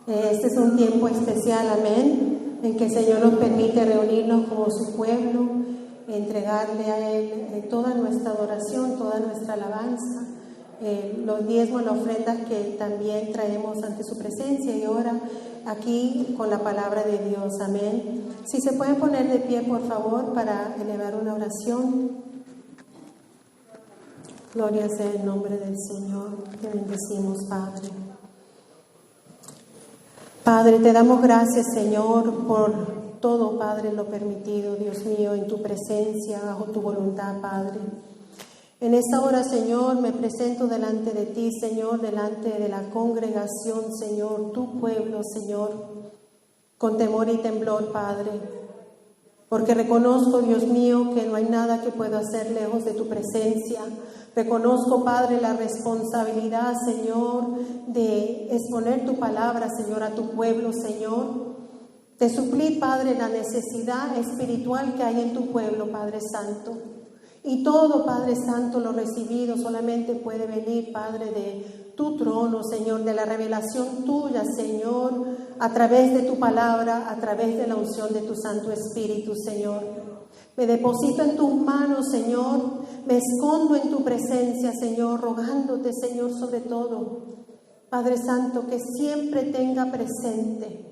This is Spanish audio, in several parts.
Este es un tiempo especial, amén, en que el Señor nos permite reunirnos como su pueblo, entregarle a Él toda nuestra adoración, toda nuestra alabanza, los diezmos, las ofrendas que también traemos ante su presencia y ahora aquí con la palabra de Dios, amén. Si se pueden poner de pie, por favor, para elevar una oración. Gloria sea el nombre del Señor, te bendecimos, Padre. Padre, te damos gracias, Señor, por todo, Padre, lo permitido, Dios mío, en tu presencia, bajo tu voluntad, Padre. En esta hora, Señor, me presento delante de ti, Señor, delante de la congregación, Señor, tu pueblo, Señor, con temor y temblor, Padre, porque reconozco, Dios mío, que no hay nada que pueda hacer lejos de tu presencia. Reconozco, Padre, la responsabilidad, Señor, de exponer tu palabra, Señor, a tu pueblo, Señor. De suplir, Padre, la necesidad espiritual que hay en tu pueblo, Padre Santo. Y todo, Padre Santo, lo recibido solamente puede venir, Padre, de tu trono, Señor, de la revelación tuya, Señor, a través de tu palabra, a través de la unción de tu Santo Espíritu, Señor. Me deposito en tus manos, Señor, me escondo en tu presencia, Señor, rogándote, Señor, sobre todo, Padre Santo, que siempre tenga presente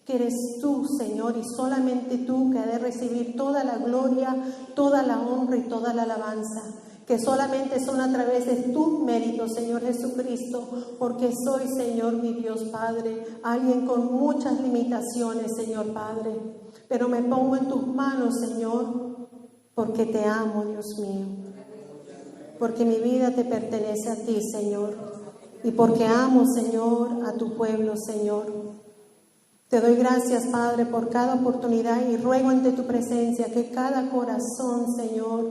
que eres tú, Señor, y solamente tú que ha de recibir toda la gloria, toda la honra y toda la alabanza, que solamente son a través de tu mérito, Señor Jesucristo, porque soy, Señor, mi Dios Padre, alguien con muchas limitaciones, Señor Padre, pero me pongo en tus manos, Señor, porque te amo, Dios mío, porque mi vida te pertenece a ti, Señor, y porque amo, Señor, a tu pueblo, Señor. Te doy gracias, Padre, por cada oportunidad y ruego ante tu presencia que cada corazón, Señor,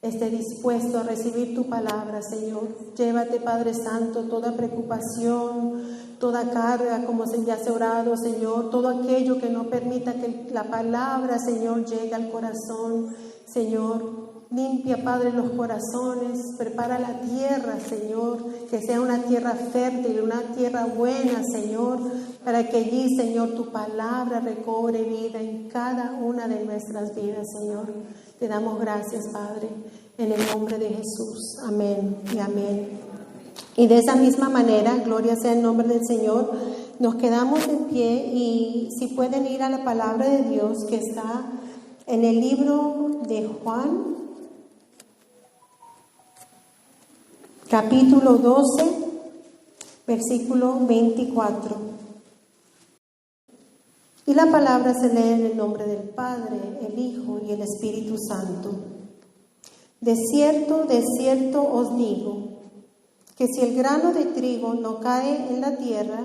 esté dispuesto a recibir tu palabra, Señor. Llévate, Padre Santo, toda preocupación, toda carga, como ya se ha orado, Señor, todo aquello que no permita que la palabra, Señor, llegue al corazón, Señor. Limpia, Padre, los corazones, prepara la tierra, Señor, que sea una tierra fértil, una tierra buena, Señor, para que allí, Señor, tu palabra recobre vida en cada una de nuestras vidas, Señor. Te damos gracias, Padre, en el nombre de Jesús. Amén y amén. Y de esa misma manera, gloria sea el nombre del Señor, nos quedamos en pie y si pueden ir a la palabra de Dios que está en el libro de Juan, capítulo 12, versículo 24. Y la palabra se lee en el nombre del Padre, el Hijo y el Espíritu Santo. De cierto os digo, que si el grano de trigo no cae en la tierra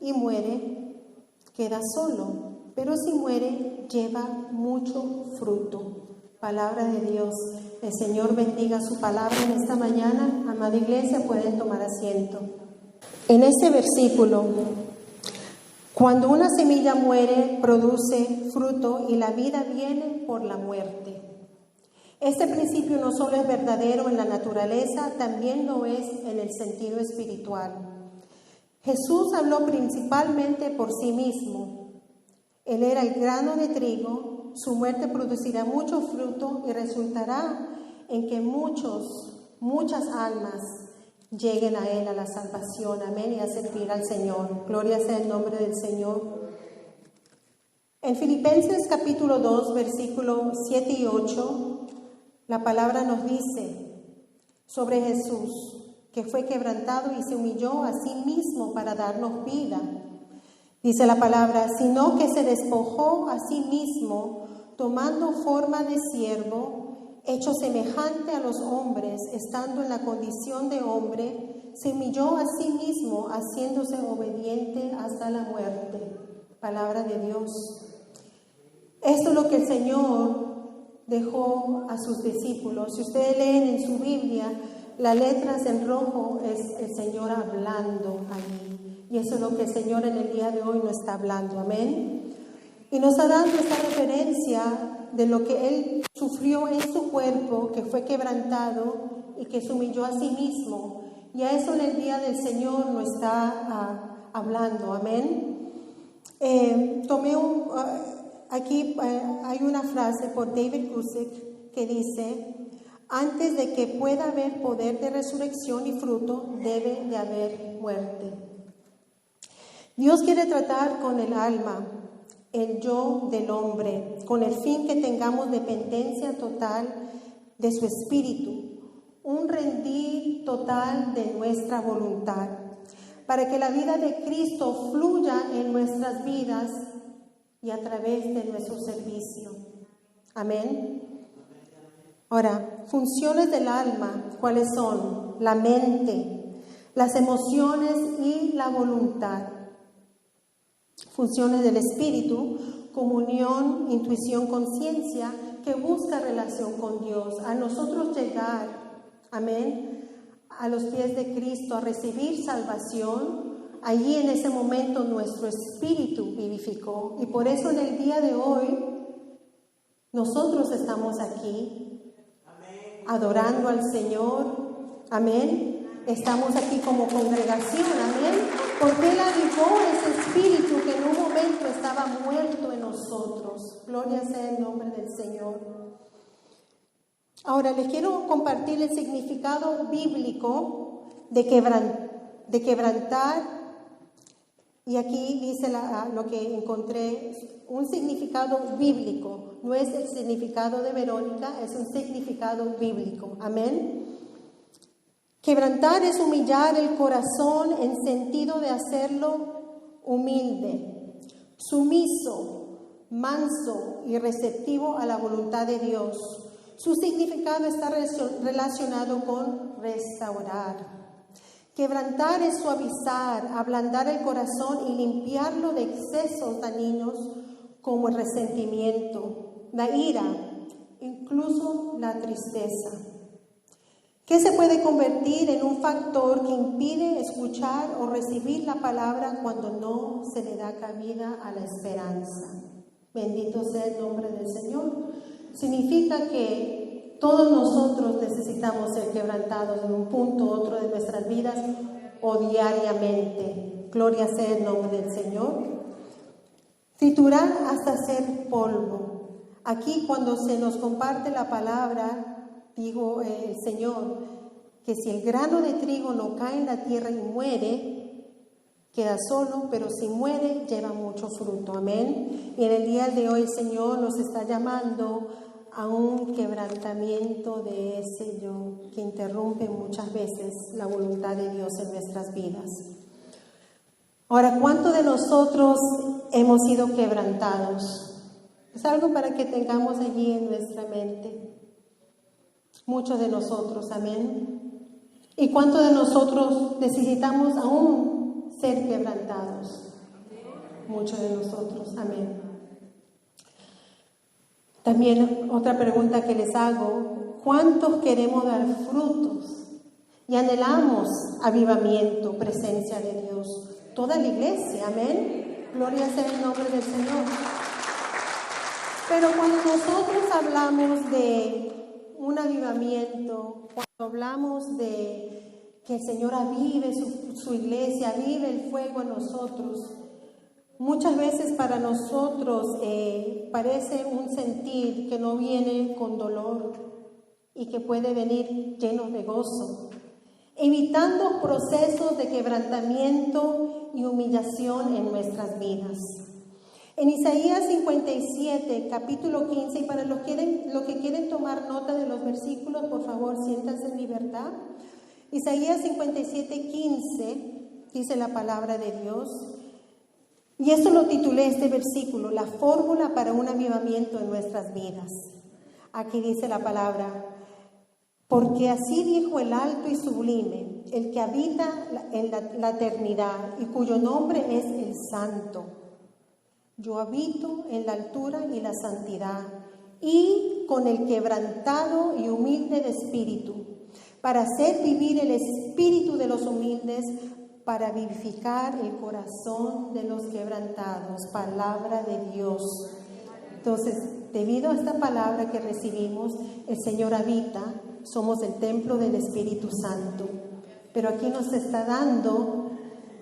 y muere, queda solo, pero si muere, lleva mucho fruto. Palabra de Dios. El Señor bendiga su palabra en esta mañana. Amada iglesia, pueden tomar asiento. En este versículo, cuando una semilla muere, produce fruto y la vida viene por la muerte. Este principio no solo es verdadero en la naturaleza, también lo es en el sentido espiritual. Jesús habló principalmente por sí mismo. Él era el grano de trigo. Su muerte producirá mucho fruto y resultará en que muchas almas lleguen a Él, a la salvación, amén, y a servir al Señor. Gloria sea el nombre del Señor. En Filipenses capítulo 2, versículos 7 y 8, la palabra nos dice sobre Jesús, que fue quebrantado y se humilló a sí mismo para darnos vida. Dice la palabra, sino que se despojó a sí mismo, tomando forma de siervo, hecho semejante a los hombres, estando en la condición de hombre, se humilló a sí mismo, haciéndose obediente hasta la muerte. Palabra de Dios. Esto es lo que el Señor dejó a sus discípulos. Si ustedes leen en su Biblia, las letras en rojo es el Señor hablando allí. Y eso es lo que el Señor en el día de hoy nos está hablando. Amén. Y nos está dando esta referencia de lo que Él sufrió en su cuerpo, que fue quebrantado y que se humilló a sí mismo. Y a eso en el día del Señor nos está hablando. Amén. Aquí hay una frase por David Guzik que dice: antes de que pueda haber poder de resurrección y fruto, debe de haber muerte. Dios quiere tratar con el alma, el yo del hombre, con el fin que tengamos dependencia total de su espíritu, un rendir total de nuestra voluntad, para que la vida de Cristo fluya en nuestras vidas y a través de nuestro servicio. Amén. Ahora, funciones del alma, ¿cuáles son? La mente, las emociones y la voluntad. Funciones del espíritu: comunión, intuición, conciencia, que busca relación con Dios. A nosotros llegar, amén, a los pies de Cristo, a recibir salvación, allí en ese momento nuestro espíritu vivificó. Y por eso en el día de hoy nosotros estamos aquí, amén, adorando al Señor, amén. Estamos aquí como congregación, amén, porque Él avivó ese espíritu que en un momento estaba muerto en nosotros. Gloria sea el nombre del Señor. Ahora les quiero compartir el significado bíblico de quebrantar. Y aquí dice lo que encontré, un significado bíblico. No es el significado de Verónica, es un significado bíblico. Amén. Quebrantar es humillar el corazón en sentido de hacerlo humilde, sumiso, manso y receptivo a la voluntad de Dios. Su significado está relacionado con restaurar. Quebrantar es suavizar, ablandar el corazón y limpiarlo de excesos dañinos como el resentimiento, la ira, incluso la tristeza, que se puede convertir en un factor que impide escuchar o recibir la palabra cuando no se le da cabida a la esperanza. Bendito sea el nombre del Señor. Significa que todos nosotros necesitamos ser quebrantados en un punto u otro de nuestras vidas o diariamente. Gloria sea el nombre del Señor. Triturar hasta ser polvo. Aquí cuando se nos comparte la palabra, dijo el Señor, que si el grano de trigo no cae en la tierra y muere, queda solo, pero si muere, lleva mucho fruto. Amén. Y en el día de hoy el Señor nos está llamando a un quebrantamiento de ese yo que interrumpe muchas veces la voluntad de Dios en nuestras vidas. Ahora, ¿cuántos de nosotros hemos sido quebrantados? Es algo para que tengamos allí en nuestra mente. Muchos de nosotros, amén. ¿Y cuántos de nosotros necesitamos aún ser quebrantados? Muchos de nosotros, amén. También otra pregunta que les hago: ¿cuántos queremos dar frutos y anhelamos avivamiento, presencia de Dios? Toda la iglesia, amén. Gloria sea el nombre del Señor. Pero cuando nosotros hablamos de un avivamiento, cuando hablamos de que el Señor avive su iglesia, avive el fuego en nosotros, muchas veces para nosotros parece un sentir que no viene con dolor y que puede venir lleno de gozo, evitando procesos de quebrantamiento y humillación en nuestras vidas. En Isaías 57, capítulo 15, y para los que quieren tomar nota de los versículos, por favor, siéntanse en libertad. Isaías 57, 15, dice la palabra de Dios. Y esto lo titulé, este versículo, la fórmula para un avivamiento en nuestras vidas. Aquí dice la palabra: porque así dijo el alto y sublime, el que habita en la eternidad y cuyo nombre es el Santo. Yo habito en la altura y la santidad, y con el quebrantado y humilde de espíritu, para hacer vivir el espíritu de los humildes, para vivificar el corazón de los quebrantados. Palabra de Dios. Entonces, debido a esta palabra que recibimos, el Señor habita, somos el templo del Espíritu Santo. Pero aquí nos está dando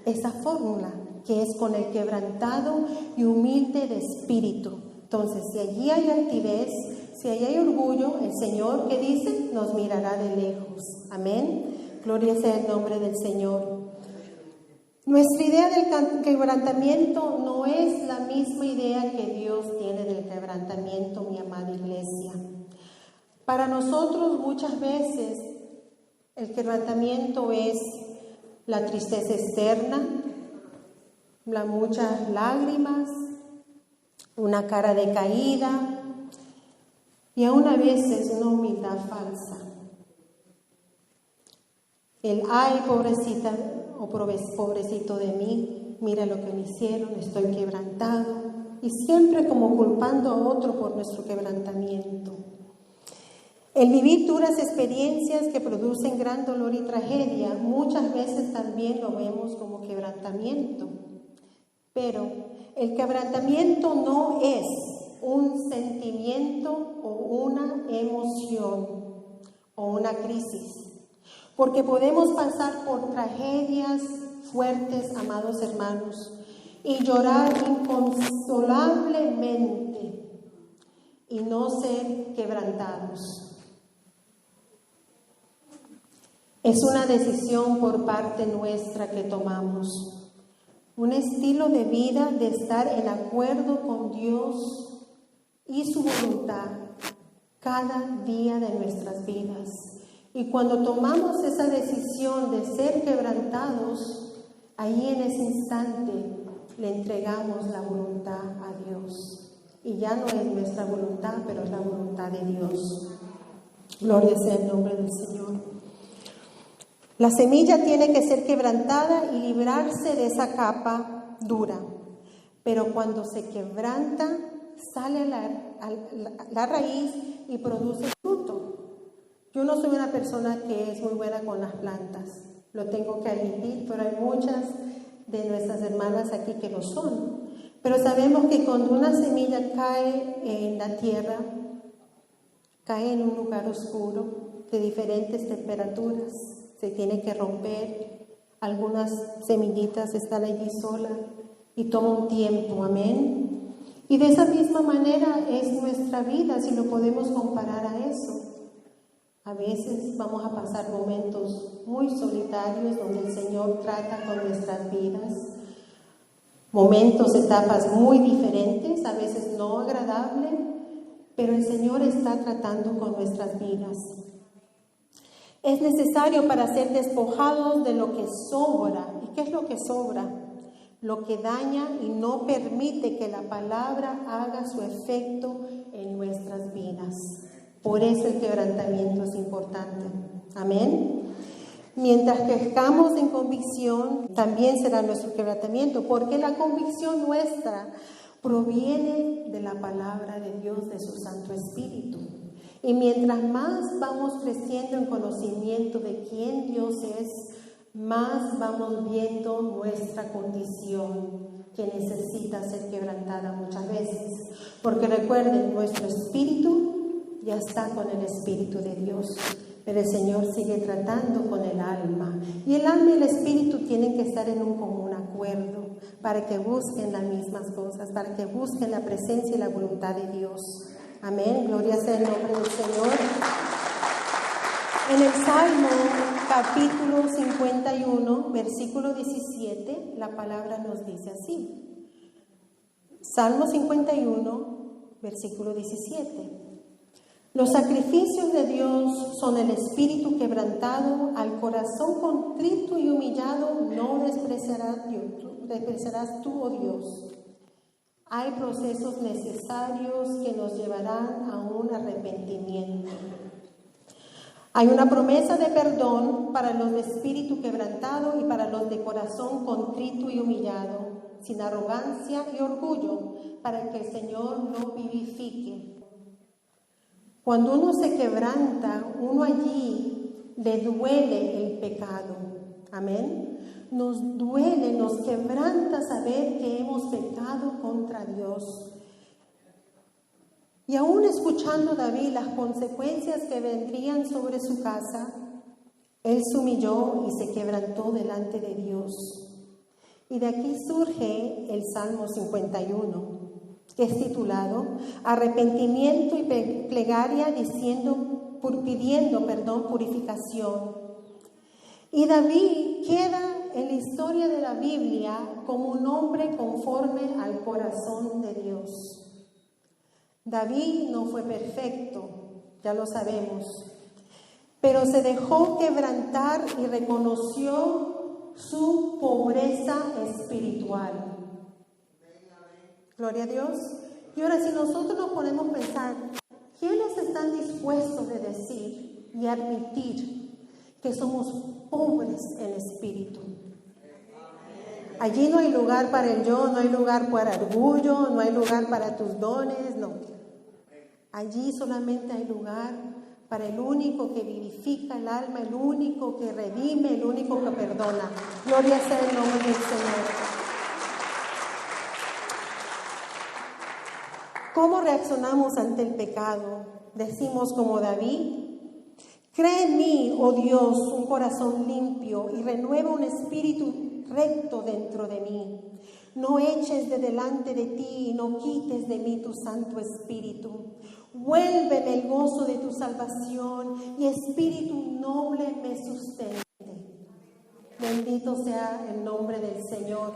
esa fórmula, que es con el quebrantado y humilde de espíritu. Entonces, si allí hay altivez, si allí hay orgullo, el Señor, ¿qué dice? Nos mirará de lejos. Amén. Gloria sea el nombre del Señor. Nuestra idea del quebrantamiento no es la misma idea que Dios tiene del quebrantamiento, mi amada iglesia. Para nosotros muchas veces el quebrantamiento es la tristeza externa, las muchas lágrimas, una cara decaída y aún a veces una humildad falsa. El ay, pobrecita o pobrecito de mí, mira lo que me hicieron, estoy quebrantado, y siempre como culpando a otro por nuestro quebrantamiento. El vivir duras experiencias que producen gran dolor y tragedia, muchas veces también lo vemos como quebrantamiento. Pero el quebrantamiento no es un sentimiento o una emoción o una crisis, porque podemos pasar por tragedias fuertes, amados hermanos, y llorar inconsolablemente y no ser quebrantados. Es una decisión por parte nuestra que tomamos, un estilo de vida de estar en acuerdo con Dios y su voluntad cada día de nuestras vidas. Y cuando tomamos esa decisión de ser quebrantados, ahí en ese instante le entregamos la voluntad a Dios. Y ya no es nuestra voluntad, pero es la voluntad de Dios. Gloria sea el nombre del Señor. La semilla tiene que ser quebrantada y librarse de esa capa dura. Pero cuando se quebranta, sale la raíz y produce fruto. Yo no soy una persona que es muy buena con las plantas, lo tengo que admitir, pero hay muchas de nuestras hermanas aquí que lo son. Pero sabemos que cuando una semilla cae en la tierra, cae en un lugar oscuro, de diferentes temperaturas, se tiene que romper, algunas semillitas están allí solas y toma un tiempo, amén. Y de esa misma manera es nuestra vida, si lo podemos comparar a eso. A veces vamos a pasar momentos muy solitarios donde el Señor trata con nuestras vidas, momentos, etapas muy diferentes, a veces no agradables, pero el Señor está tratando con nuestras vidas. Es necesario para ser despojados de lo que sobra. ¿Y qué es lo que sobra? Lo que daña y no permite que la palabra haga su efecto en nuestras vidas. Por eso el quebrantamiento es importante. Amén. Mientras crezcamos en convicción, también será nuestro quebrantamiento, porque la convicción nuestra proviene de la palabra de Dios, de su Santo Espíritu. Y mientras más vamos creciendo en conocimiento de quién Dios es, más vamos viendo nuestra condición que necesita ser quebrantada muchas veces. Porque recuerden, nuestro espíritu ya está con el Espíritu de Dios, pero el Señor sigue tratando con el alma. Y el alma y el espíritu tienen que estar en un común acuerdo para que busquen las mismas cosas, para que busquen la presencia y la voluntad de Dios. Amén, gloria sea el nombre del Señor. En el Salmo capítulo 51, versículo 17, la palabra nos dice así. Salmo 51, versículo 17. Los sacrificios de Dios son el espíritu quebrantado, al corazón contrito y humillado no despreciarás tú, oh Dios. Hay procesos necesarios que nos llevarán a un arrepentimiento. Hay una promesa de perdón para los de espíritu quebrantado y para los de corazón contrito y humillado, sin arrogancia y orgullo, para que el Señor no vivifique. Cuando uno se quebranta, uno allí le duele el pecado. Amén. Nos duele, nos quebranta saber que hemos pecado contra Dios. Y aún escuchando David las consecuencias que vendrían sobre su casa, él se humilló y se quebrantó delante de Dios. Y de aquí surge el Salmo 51, que es titulado Arrepentimiento y plegaria pidiendo purificación. Y David queda en la historia de la Biblia como un hombre conforme al corazón de Dios. David no fue perfecto, ya lo sabemos, pero se dejó quebrantar y reconoció su pobreza espiritual. Gloria a Dios. Y ahora, si nosotros nos ponemos a pensar, ¿quiénes están dispuestos de decir y admitir que somos pobres en espíritu? Allí no hay lugar para el yo, no hay lugar para orgullo, no hay lugar para tus dones, no. Allí solamente hay lugar para el único que vivifica el alma, el único que redime, el único que perdona. Gloria sea el nombre del Señor. ¿Cómo reaccionamos ante el pecado? Decimos como David: Crea en mí, oh Dios, un corazón limpio y renueva un espíritu recto dentro de mí. No eches de delante de ti y no quites de mí tu Santo Espíritu. Vuélveme el gozo de tu salvación y espíritu noble me sustente. Bendito sea el nombre del Señor.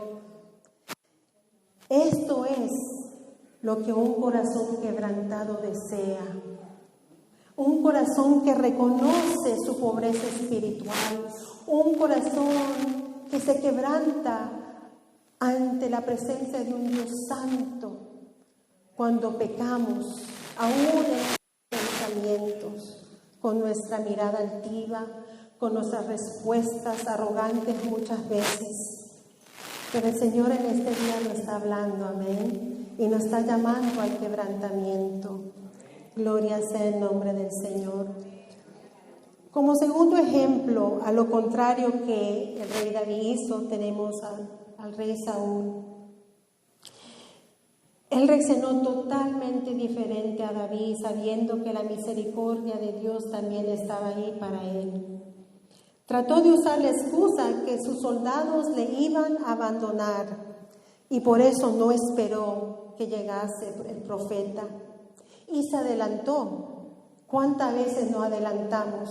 Esto es lo que un corazón quebrantado desea. Un corazón que reconoce su pobreza espiritual. Un corazón que se quebranta ante la presencia de un Dios santo cuando pecamos, aún en pensamientos, con nuestra mirada altiva, con nuestras respuestas arrogantes muchas veces. Pero el Señor en este día nos está hablando, amén, y nos está llamando al quebrantamiento. Gloria sea el nombre del Señor. Como segundo ejemplo, a lo contrario que el rey David hizo, tenemos al rey Saúl. Él reaccionó totalmente diferente a David, sabiendo que la misericordia de Dios también estaba ahí para él. Trató de usar la excusa que sus soldados le iban a abandonar y por eso no esperó que llegase el profeta. Y se adelantó. ¿Cuántas veces nos adelantamos?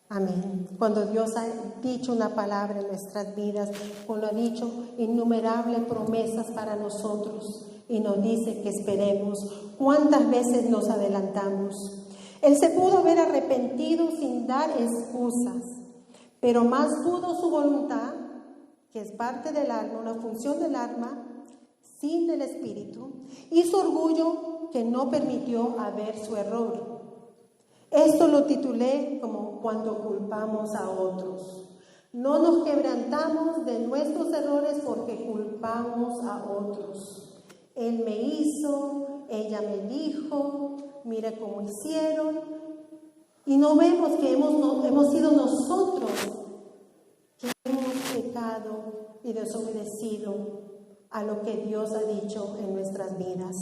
Amén. Cuando Dios ha dicho una palabra en nuestras vidas, cuando ha dicho innumerables promesas para nosotros y nos dice que esperemos, ¿cuántas veces nos adelantamos? Él se pudo haber arrepentido sin dar excusas, pero más pudo su voluntad, que es parte del alma, una función del alma, sin el espíritu, y su orgullo que no permitió ver su error. Esto lo titulé como cuando culpamos a otros. No nos quebrantamos de nuestros errores porque culpamos a otros. Él me hizo, ella me dijo, mira cómo hicieron. Y no vemos que hemos sido nosotros que hemos pecado y desobedecido a lo que Dios ha dicho en nuestras vidas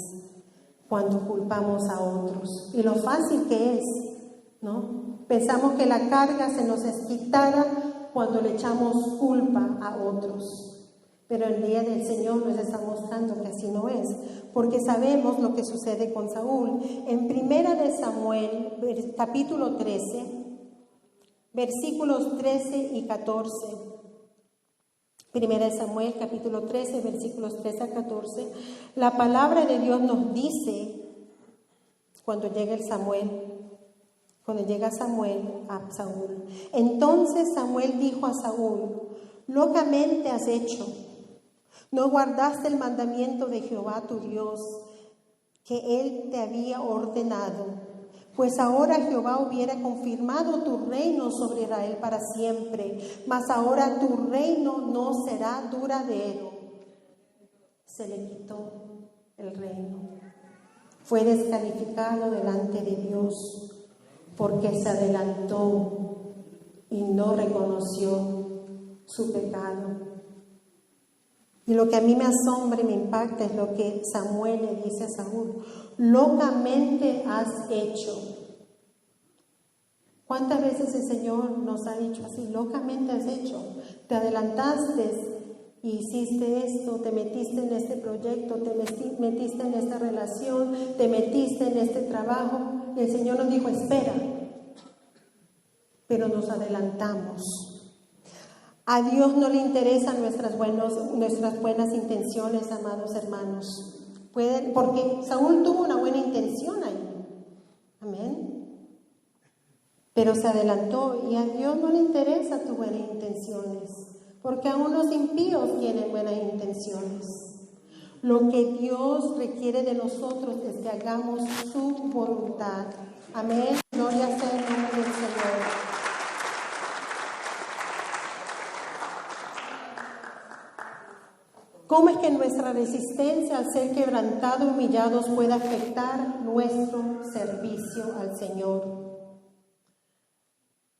cuando culpamos a otros. Y lo fácil que es, ¿no? Pensamos que la carga se nos es quitada cuando le echamos culpa a otros. Pero el día del Señor nos está mostrando que así no es, porque sabemos lo que sucede con Saúl. En 1 de Samuel, capítulo 13, versículos 13 y 14. 1 de Samuel, capítulo 13, versículos 13 a 14. La palabra de Dios nos dice, cuando llega Samuel a Saúl. Entonces Samuel dijo a Saúl: locamente has hecho. No guardaste el mandamiento de Jehová tu Dios, que él te había ordenado. Pues ahora Jehová hubiera confirmado tu reino sobre Israel para siempre, mas ahora tu reino no será duradero. Se le quitó el reino. Fue descalificado delante de Dios porque se adelantó y no reconoció su pecado. Y lo que a mí me asombra y me impacta es lo que Samuel le dice a Saúl: locamente has hecho. ¿Cuántas veces el Señor nos ha dicho así? Locamente has hecho. Te adelantaste y hiciste esto, te metiste en este proyecto, te metiste en esta relación, te metiste en este trabajo. Y el Señor nos dijo, espera, pero nos adelantamos. A Dios no le interesan nuestras buenas intenciones, amados hermanos. Porque Saúl tuvo una buena intención ahí. Amén. Pero se adelantó y a Dios no le interesa tus buenas intenciones. Porque aún los impíos tienen buenas intenciones. Lo que Dios requiere de nosotros es que hagamos su voluntad. Amén. Gloria sea el nombre del Señor. ¿Cómo es que nuestra resistencia al ser quebrantados y humillados puede afectar nuestro servicio al Señor?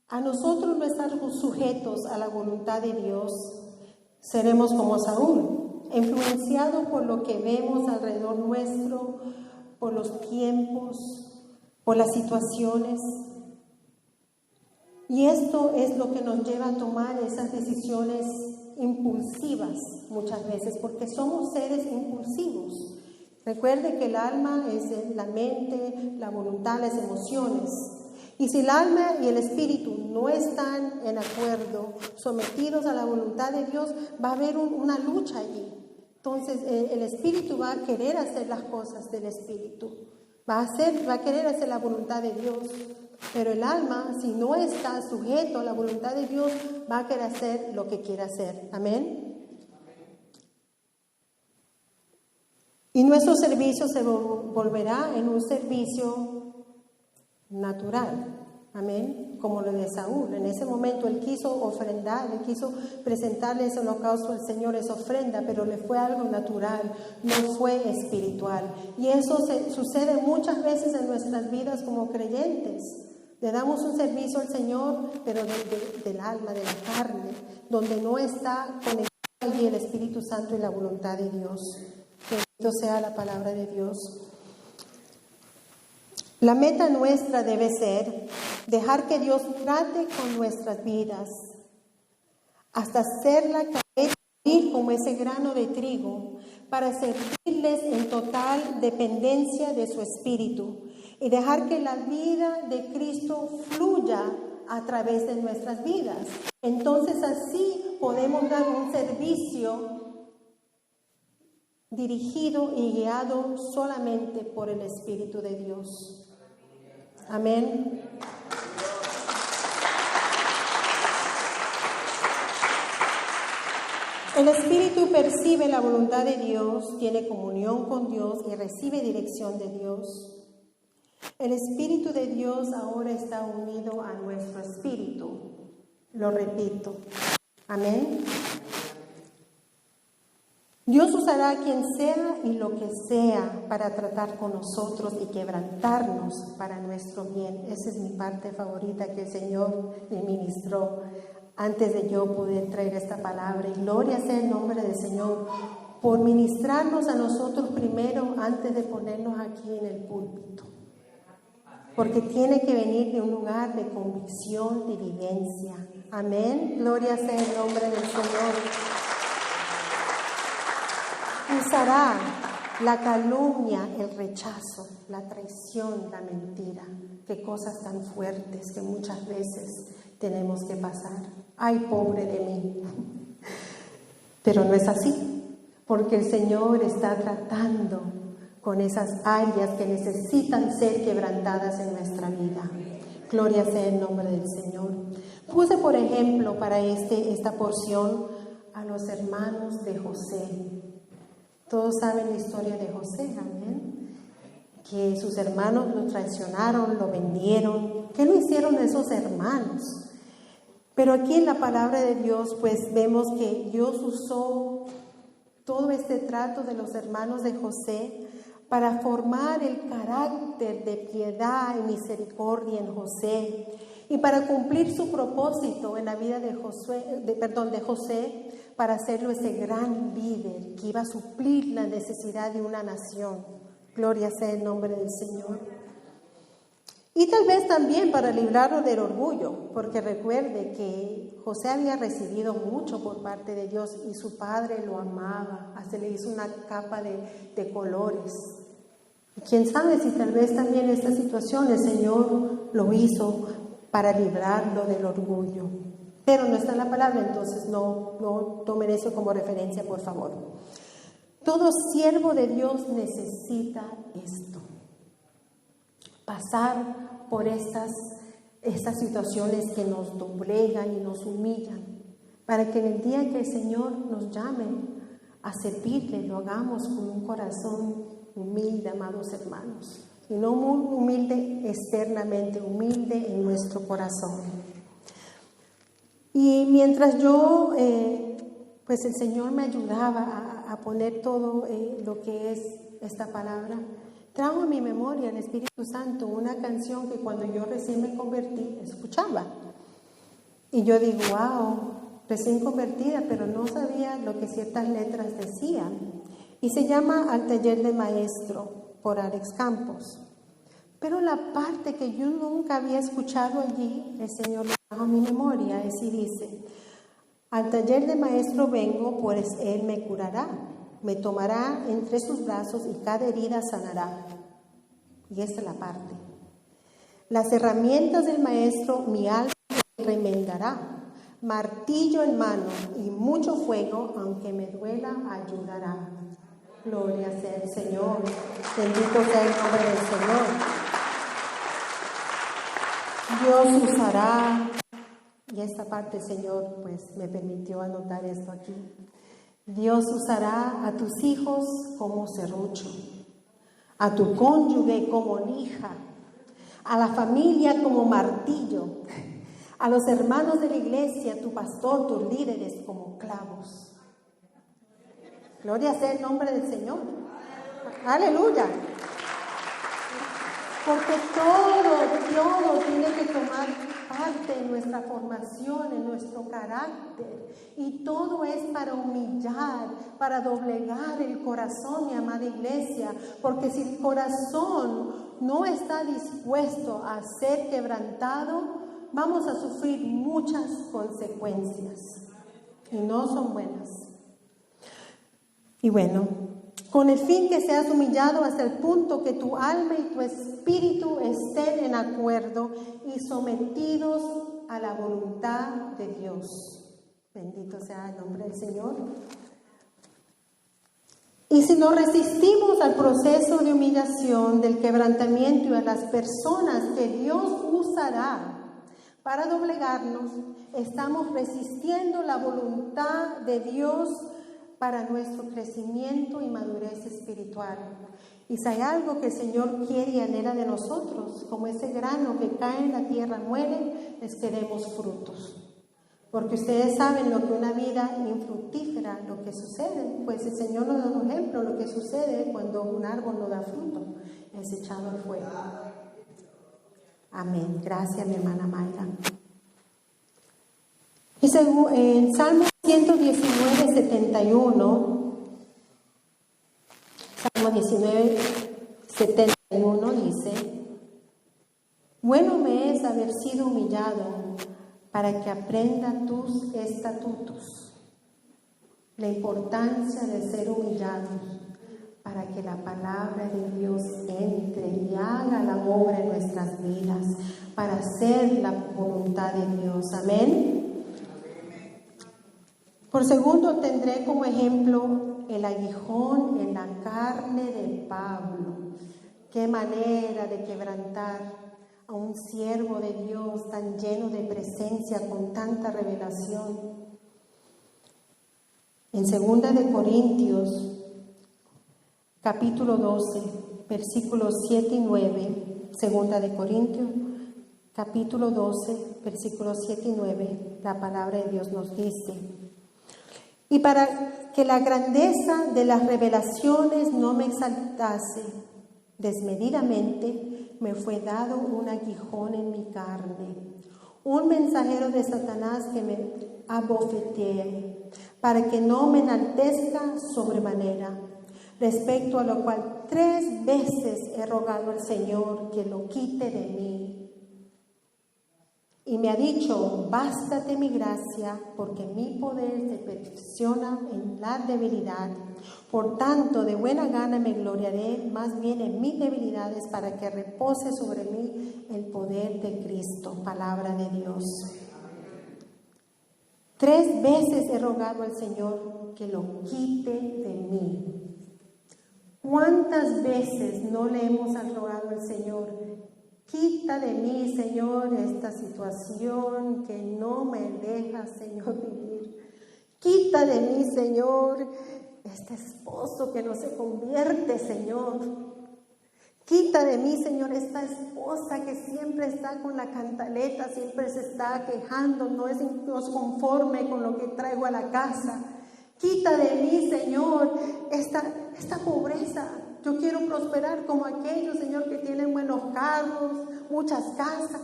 A nosotros no estar sujetos a la voluntad de Dios, seremos como Saúl, influenciados por lo que vemos alrededor nuestro, por los tiempos, por las situaciones. Y esto es lo que nos lleva a tomar esas decisiones impulsivas muchas veces, porque somos seres impulsivos. Recuerde que el alma es la mente, la voluntad, las emociones. Y si el alma y el espíritu no están en acuerdo, sometidos a la voluntad de Dios, va a haber una lucha allí. Entonces el espíritu va a querer hacer las cosas del espíritu, va a querer hacer la voluntad de Dios. Pero el alma, si no está sujeto a la voluntad de Dios, va a querer hacer lo que quiere hacer. Amén. Y nuestro servicio se volverá en un servicio natural. Amén. Como lo de Saúl. En ese momento él quiso ofrendar, él quiso presentarle ese holocausto al Señor, esa ofrenda, pero le fue algo natural, no fue espiritual. Y eso sucede muchas veces en nuestras vidas como creyentes. Le damos un servicio al Señor, pero del alma, de la carne, donde no está conectado allí el Espíritu Santo y la voluntad de Dios. Bendito sea la palabra de Dios. La meta nuestra debe ser dejar que Dios trate con nuestras vidas hasta hacerla caer como ese grano de trigo para servirles en total dependencia de su Espíritu y dejar que la vida de Cristo fluya a través de nuestras vidas. Entonces así podemos dar un servicio dirigido y guiado solamente por el Espíritu de Dios. Amén. El Espíritu percibe la voluntad de Dios, tiene comunión con Dios y recibe dirección de Dios. El Espíritu de Dios ahora está unido a nuestro espíritu. Lo repito. Amén. Dios usará a quien sea y lo que sea para tratar con nosotros y quebrantarnos para nuestro bien. Esa es mi parte favorita que el Señor me ministró antes de yo poder traer esta palabra. Y gloria sea el nombre del Señor por ministrarnos a nosotros primero antes de ponernos aquí en el púlpito. Porque tiene que venir de un lugar de convicción, de vivencia. Amén. Gloria sea el nombre del Señor. Usará la calumnia, el rechazo, la traición, la mentira. Qué cosas tan fuertes que muchas veces tenemos que pasar. Ay, pobre de mí. Pero no es así, porque el Señor está tratando con esas áreas que necesitan ser quebrantadas en nuestra vida. Gloria sea el nombre del Señor. Puse, por ejemplo, para esta porción a los hermanos de José. Todos saben la historia de José, amén. Que sus hermanos lo traicionaron, lo vendieron. ¿Qué lo hicieron esos hermanos? Pero aquí en la palabra de Dios, pues vemos que Dios usó todo este trato de los hermanos de José para formar el carácter de piedad y misericordia en José y para cumplir su propósito en la vida de José, para hacerlo ese gran líder que iba a suplir la necesidad de una nación. Gloria sea el nombre del Señor. Y tal vez también para librarlo del orgullo, porque recuerde que José había recibido mucho por parte de Dios y su padre lo amaba, hasta le hizo una capa de colores. Y quién sabe si tal vez también esta situación el Señor lo hizo para librarlo del orgullo. Pero no está en la palabra, entonces no tomen eso como referencia, por favor. Todo siervo de Dios necesita esto. Pasar por estas situaciones que nos doblegan y nos humillan, para que en el día que el Señor nos llame a servirle, lo hagamos con un corazón humilde, amados hermanos, y no muy humilde externamente, humilde en nuestro corazón. Y mientras yo, pues el Señor me ayudaba a poner todo lo que es esta palabra, trajo a mi memoria el Espíritu Santo una canción que cuando yo recién me convertí, escuchaba. Y yo digo, wow, recién convertida, pero no sabía lo que ciertas letras decían. Y se llama Al taller de maestro, por Alex Campos. Pero la parte que yo nunca había escuchado allí, el Señor lo trajo a mi memoria, es y dice, al taller de maestro vengo, pues Él me curará. Me tomará entre sus brazos y cada herida sanará. Y esta es la parte. Las herramientas del maestro mi alma remendará. Martillo en mano y mucho fuego, aunque me duela, ayudará. Gloria sea el Señor. Bendito sea el nombre del Señor. Dios usará. Y esta parte el Señor pues me permitió anotar esto aquí. Dios usará a tus hijos como serrucho, a tu cónyuge como lija, a la familia como martillo, a los hermanos de la iglesia, tu pastor, tus líderes como clavos. Gloria sea el nombre del Señor. Aleluya. Porque todo tiene que tomar parte en nuestra formación, en nuestro carácter. Y todo es para humillar, para doblegar el corazón, mi amada iglesia. Porque si el corazón no está dispuesto a ser quebrantado, vamos a sufrir muchas consecuencias. Y no son buenas. Y bueno, con el fin que seas humillado hasta el punto que tu alma y tu espíritu estén en acuerdo y sometidos a la voluntad de Dios. Bendito sea el nombre del Señor. Y si no resistimos al proceso de humillación, del quebrantamiento y a las personas que Dios usará para doblegarnos, estamos resistiendo la voluntad de Dios para nuestro crecimiento y madurez espiritual. Y si hay algo que el Señor quiere y anhela de nosotros, como ese grano que cae en la tierra muere, es que demos frutos. Porque ustedes saben lo que una vida infructífera, lo que sucede, pues el Señor nos da un ejemplo, lo que sucede cuando un árbol no da fruto, es echado al fuego. Amén. Gracias, mi hermana Mayra. Y según en Salmo 119, 71, Salmo 19, 71 dice, bueno me es haber sido humillado para que aprenda tus estatutos. La importancia de ser humillados para que la palabra de Dios entre y haga la obra en nuestras vidas, para hacer la voluntad de Dios. Amén. Por segundo, tendré como ejemplo el aguijón en la carne de Pablo. Qué manera de quebrantar a un siervo de Dios tan lleno de presencia, con tanta revelación. En 2 de Corintios, capítulo 12, versículos 7 y 9, 2 de Corintios, capítulo 12, versículos 7 y 9, la palabra de Dios nos dice: y para que la grandeza de las revelaciones no me exaltase desmedidamente, me fue dado un aguijón en mi carne, un mensajero de Satanás que me abofetee, para que no me enaltezca sobremanera. respecto a lo cual 3 veces he rogado al Señor que lo quite de mí. Y me ha dicho, bástate mi gracia, porque mi poder se perfecciona en la debilidad. Por tanto, de buena gana me gloriaré más bien en mis debilidades, para que repose sobre mí el poder de Cristo. Palabra de Dios. 3 veces he rogado al Señor que lo quite de mí. ¿Cuántas veces no le hemos rogado al Señor? Quita de mí, Señor, esta situación que no me deja, Señor, vivir. Quita de mí, Señor, este esposo que no se convierte, Señor. Quita de mí, Señor, esta esposa que siempre está con la cantaleta, siempre se está quejando, no es conforme con lo que traigo a la casa. Quita de mí, Señor, esta pobreza. Yo quiero prosperar como aquellos, Señor, que tienen buenos carros, muchas casas.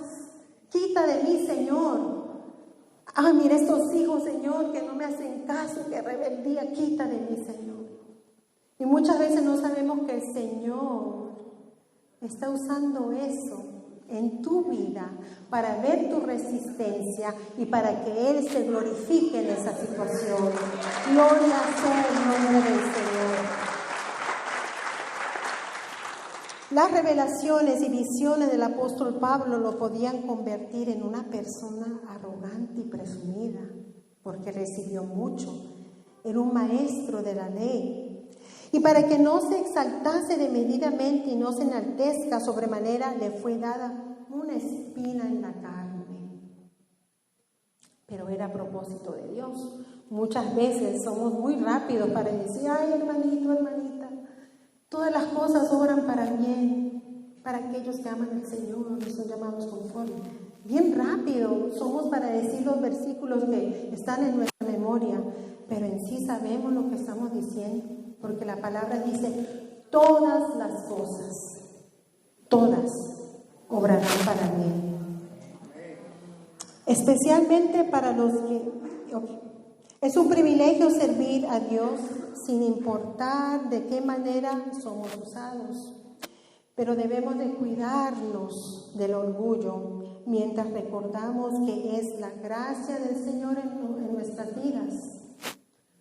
Quita de mí, Señor. Mira estos hijos, Señor, que no me hacen caso, que rebeldía. Quita de mí, Señor. Y muchas veces no sabemos que el Señor está usando eso en tu vida para ver tu resistencia y para que Él se glorifique en esa situación. Gloria sea el nombre del Señor. Las revelaciones y visiones del apóstol Pablo lo podían convertir en una persona arrogante y presumida, porque recibió mucho. Era un maestro de la ley. Y para que no se exaltase desmedidamente y no se enaltezca sobremanera, le fue dada una espina en la carne. Pero era a propósito de Dios. Muchas veces somos muy rápidos para decir, ay, hermanito, hermanita, todas las cosas obran para bien, para aquellos que aman al Señor y son llamados conforme. Bien rápido somos para decir los versículos que están en nuestra memoria, pero en sí sabemos lo que estamos diciendo, porque la palabra dice, todas las cosas, todas obrarán para bien. Especialmente para los que... Es un privilegio servir a Dios sin importar de qué manera somos usados, pero debemos de cuidarnos del orgullo mientras recordamos que es la gracia del Señor en nuestras vidas,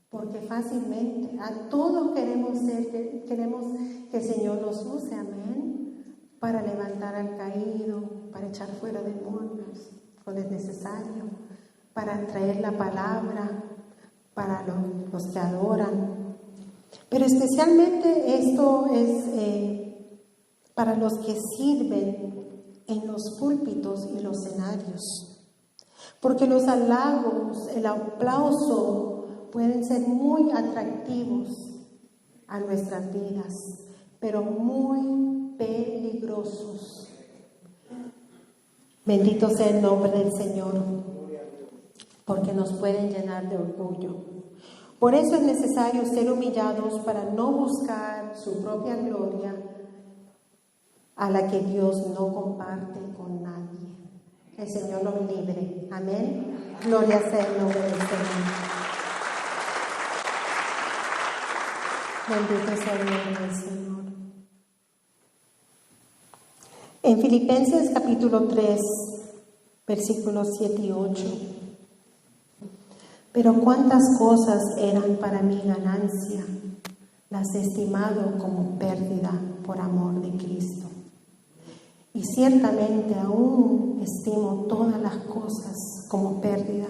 porque fácilmente a todos queremos que el Señor nos use, amén, para levantar al caído, para echar fuera demonios cuando es necesario, para traer la palabra para los que adoran. Pero especialmente esto es para los que sirven en los púlpitos y los escenarios. Porque los halagos, el aplauso pueden ser muy atractivos a nuestras vidas, pero muy peligrosos. Bendito sea el nombre del Señor, porque nos pueden llenar de orgullo. Por eso es necesario ser humillados para no buscar su propia gloria, a la que Dios no comparte con nadie. El Señor nos libre. Amén. Gloria sea el nombre del Señor. Bendito sea el nombre del Señor. En Filipenses capítulo 3, versículos 7 y 8. Pero cuántas cosas eran para mí ganancia, las he estimado como pérdida por amor de Cristo. Y ciertamente aún estimo todas las cosas como pérdida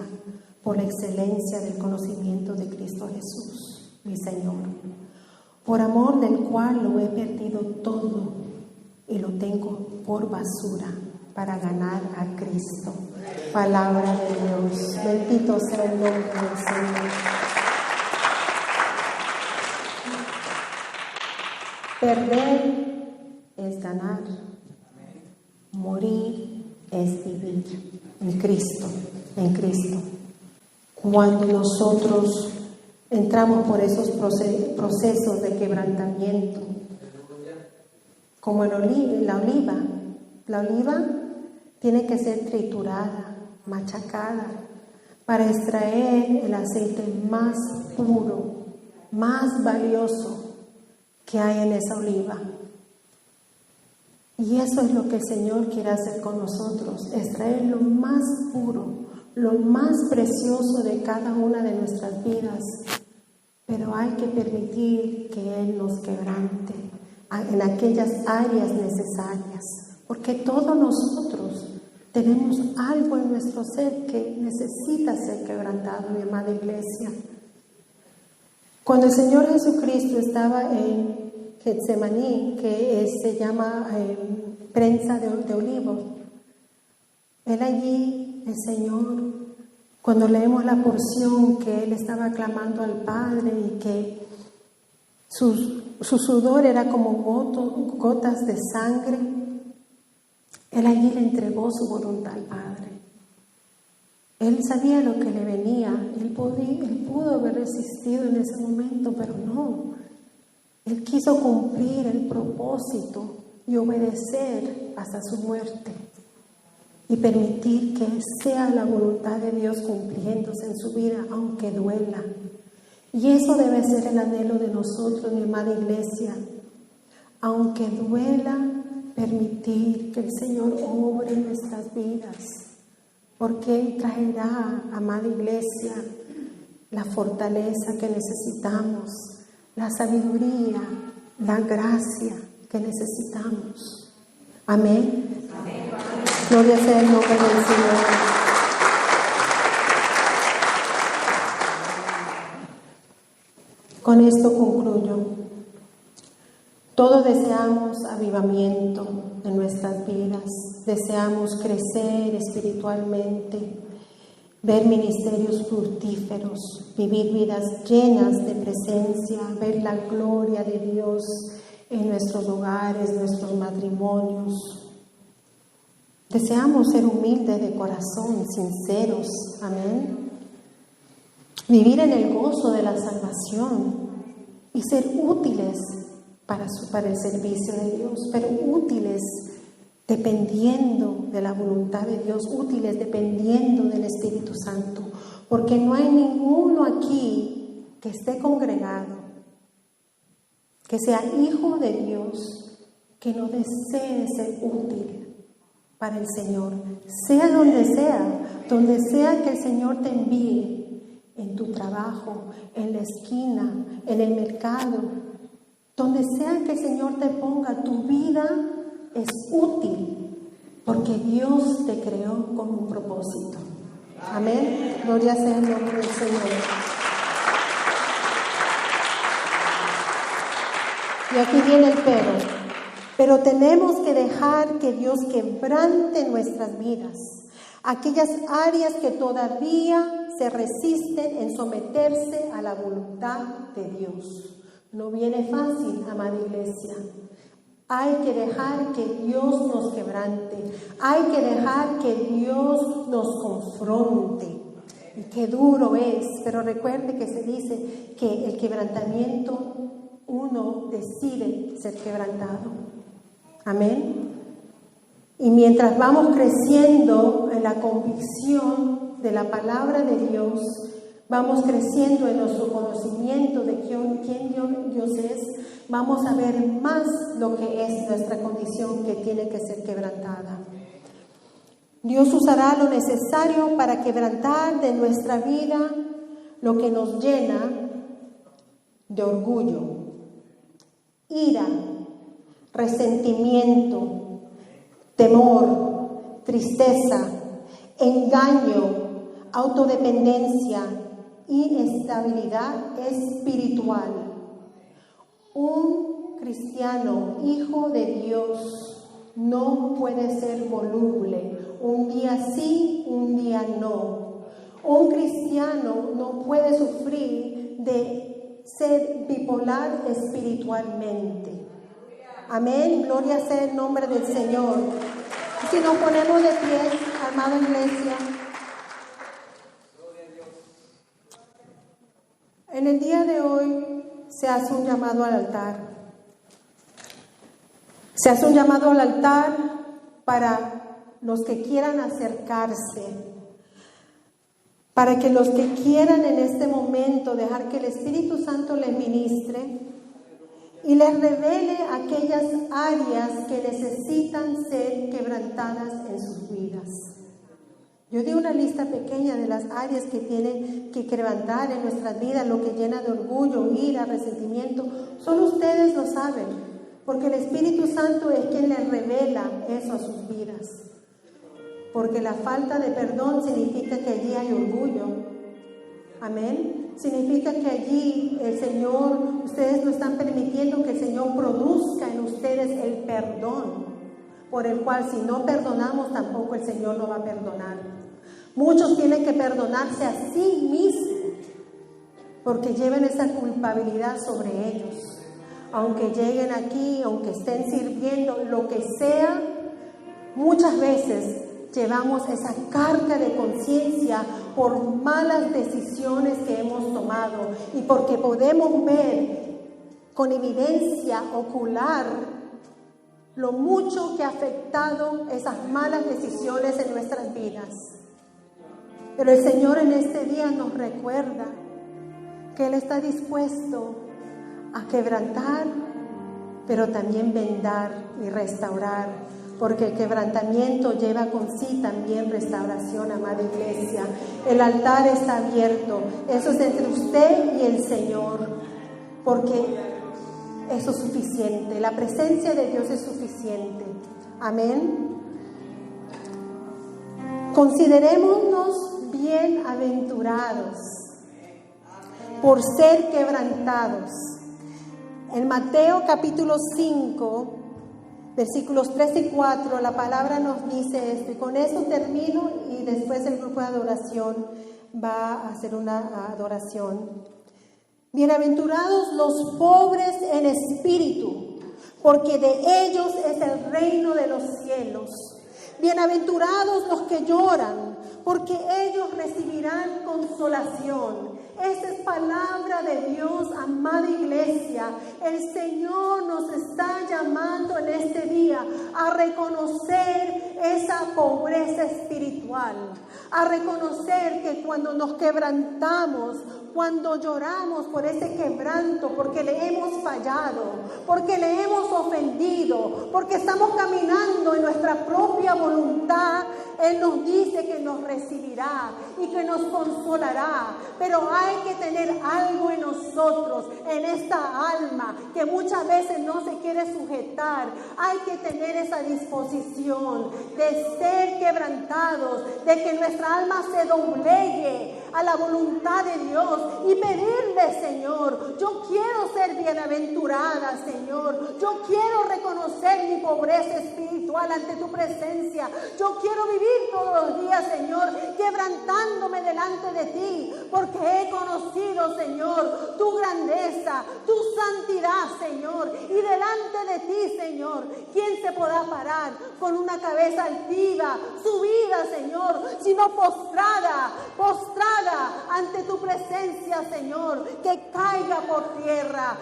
por la excelencia del conocimiento de Cristo Jesús, mi Señor, por amor del cual lo he perdido todo y lo tengo por basura para ganar a Cristo. Palabra de Dios. Bendito sea el nombre del Señor. Perder es ganar. Morir es vivir en Cristo, en Cristo. Cuando nosotros entramos por esos procesos de quebrantamiento, como la oliva tiene que ser triturada, machacada, para extraer el aceite más puro, más valioso, que hay en esa oliva. Y eso es lo que el Señor quiere hacer con nosotros, extraer lo más puro, lo más precioso de cada una de nuestras vidas. Pero hay que permitir que Él nos quebrante en aquellas áreas necesarias, porque todos nosotros tenemos algo en nuestro ser que necesita ser quebrantado, mi amada iglesia. Cuando el Señor Jesucristo estaba en Getsemaní, que se llama prensa de olivos, Él allí, el Señor, cuando leemos la porción que Él estaba clamando al Padre y que su sudor era como gotas de sangre, Él allí le entregó su voluntad al Padre. Él sabía lo que le venía, él pudo haber resistido en ese momento, pero no. Él quiso cumplir el propósito y obedecer hasta su muerte y permitir que sea la voluntad de Dios cumpliéndose en su vida, aunque duela. Y eso debe ser el anhelo de nosotros, mi amada iglesia. Aunque duela, permitir que el Señor obre en nuestras vidas, porque Él traerá, amada iglesia, la fortaleza que necesitamos, la sabiduría, la gracia que necesitamos. Amén. Amén. Gloria sea el nombre del Señor. Con esto concluyo. Todos deseamos avivamiento en nuestras vidas, deseamos crecer espiritualmente, ver ministerios fructíferos, vivir vidas llenas de presencia, ver la gloria de Dios en nuestros hogares, nuestros matrimonios. Deseamos ser humildes de corazón, sinceros, amén. Vivir en el gozo de la salvación y ser útiles para el servicio de Dios, pero útiles dependiendo de la voluntad de Dios, útiles dependiendo del Espíritu Santo, porque no hay ninguno aquí que esté congregado, que sea hijo de Dios, que no desee ser útil para el Señor, sea donde sea que el Señor te envíe, en tu trabajo, en la esquina, en el mercado, donde sea que el Señor te ponga, tu vida es útil, porque Dios te creó con un propósito. Amén. Gloria sea el nombre del Señor. Y aquí viene el pero tenemos que dejar que Dios quebrante nuestras vidas, aquellas áreas que todavía se resisten en someterse a la voluntad de Dios. No viene fácil, amada iglesia. Hay que dejar que Dios nos quebrante. Hay que dejar que Dios nos confronte. Y qué duro es, pero recuerde que se dice que el quebrantamiento, uno decide ser quebrantado. Amén. Y mientras vamos creciendo en la convicción de la palabra de Dios, vamos creciendo en nuestro conocimiento de quién Dios es, vamos a ver más lo que es nuestra condición que tiene que ser quebrantada. Dios usará lo necesario para quebrantar de nuestra vida lo que nos llena de orgullo, ira, resentimiento, temor, tristeza, engaño, autodependencia, inestabilidad espiritual. Un cristiano, hijo de Dios, no puede ser voluble, un día sí, un día no. Un cristiano no puede sufrir de ser bipolar espiritualmente. Amén, gloria sea el nombre del Señor. Si nos ponemos de pie, amada iglesia, en el día de hoy se hace un llamado al altar. Se hace un llamado al altar para los que quieran acercarse, para que los que quieran en este momento dejar que el Espíritu Santo les ministre, y les revele aquellas áreas que necesitan ser quebrantadas en sus vidas. Yo di una lista pequeña de las áreas que tienen que quebrantar en nuestras vidas, lo que llena de orgullo, ira, resentimiento. Solo ustedes lo saben, porque el Espíritu Santo es quien les revela eso a sus vidas. Porque la falta de perdón significa que allí hay orgullo. Amén. Significa que allí el Señor, ustedes no están permitiendo que el Señor produzca en ustedes el perdón, por el cual si no perdonamos tampoco el Señor no va a perdonar. Muchos tienen que perdonarse a sí mismos porque llevan esa culpabilidad sobre ellos. Aunque lleguen aquí, aunque estén sirviendo, lo que sea, muchas veces llevamos esa carga de conciencia por malas decisiones que hemos tomado y porque podemos ver con evidencia ocular lo mucho que ha afectado esas malas decisiones en nuestras vidas. Pero el Señor en este día nos recuerda que Él está dispuesto a quebrantar, pero también vendar y restaurar, porque el quebrantamiento lleva con sí también restauración, amada iglesia. El altar está abierto, eso es entre usted y el Señor, porque eso es suficiente, la presencia de Dios es suficiente. Amén. Considerémonos bienaventurados por ser quebrantados. En Mateo capítulo 5, versículos 3 y 4, la palabra nos dice esto, y con eso termino y después el grupo de adoración va a hacer una adoración. Bienaventurados los pobres en espíritu, porque de ellos es el reino de los cielos. Bienaventurados los que lloran, porque ellos recibirán consolación. Esa es palabra de Dios, amada iglesia. El Señor nos está llamando en este día a reconocer esa pobreza espiritual, a reconocer que cuando nos quebrantamos, cuando lloramos por ese quebranto, porque le hemos fallado, porque le hemos ofendido, porque estamos caminando en nuestra propia voluntad, Él nos dice que nos recibirá y que nos consolará. Pero hay que tener algo en nosotros, en esta alma, que muchas veces no se quiere sujetar. Hay que tener esa disposición de ser quebrantados, de que nuestra alma se doblegue a la voluntad de Dios y pedirle: Señor, yo quiero ser bienaventurada, Señor, yo quiero reconocer mi pobreza espiritual ante tu presencia, yo quiero vivir todos los días, Señor, quebrantándome delante de ti, porque he conocido, Señor, tu grandeza, tu santidad, Señor, y delante de ti, Señor, ¿quién se podrá parar con una cabeza altiva, subida, Señor, sino postrada ante tu presencia, Señor? Que caiga por tierra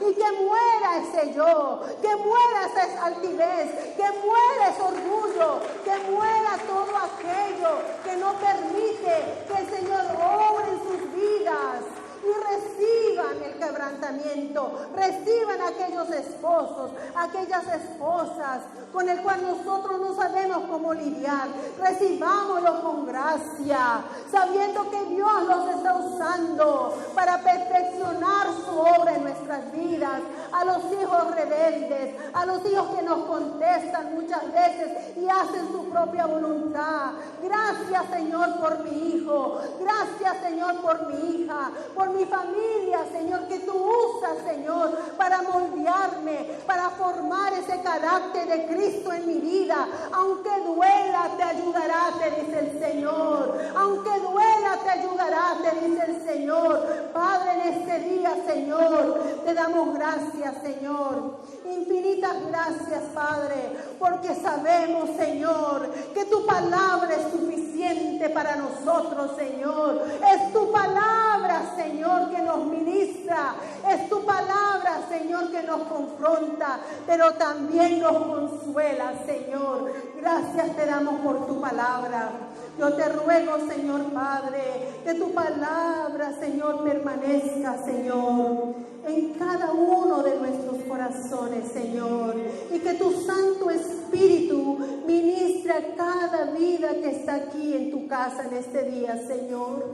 y que muera ese yo, que muera esa altivez, que muera ese orgullo, que muera todo aquello que no permite que el Señor obre en sus vidas. Y reciban el quebrantamiento, reciban aquellos esposos, aquellas esposas con el cual nosotros no sabemos cómo lidiar. Recibámoslo con gracia, sabiendo que Dios los está usando para perfeccionar su obra en nuestras vidas. A los hijos rebeldes, a los hijos que nos contestan muchas veces y hacen su propia voluntad. Gracias, Señor, por mi hijo. Gracias, Señor, por mi hija, por mi familia, Señor, que tú usas, Señor, para moldearme, para formar ese carácter de Cristo en mi vida. Aunque duela, te ayudará, te dice el Señor. Aunque duela, te ayudará, te dice el Señor. Padre, en este día, Señor, te damos gracias, Señor. Infinitas gracias, Padre, porque sabemos, Señor, que tu palabra es suficiente para nosotros, Señor. Es tu palabra, Señor, que nos ministra. Es tu palabra, Señor, que nos confronta, pero también nos consuela, Señor. Gracias te damos por tu palabra. Yo te ruego, Señor Padre, que tu palabra, Señor, permanezca, Señor, en cada uno de nuestros corazones, Señor, y que tu Santo Espíritu ministre a cada vida que está aquí en tu casa en este día, Señor,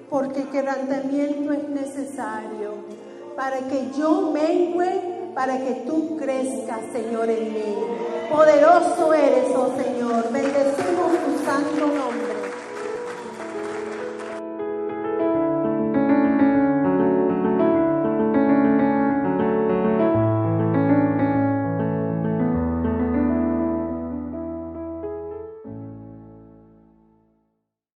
porque quebrantamiento es necesario para que yo mengüe, para que tú crezcas, Señor, en mí. Poderoso eres, oh Señor, bendecimos tu santo nombre.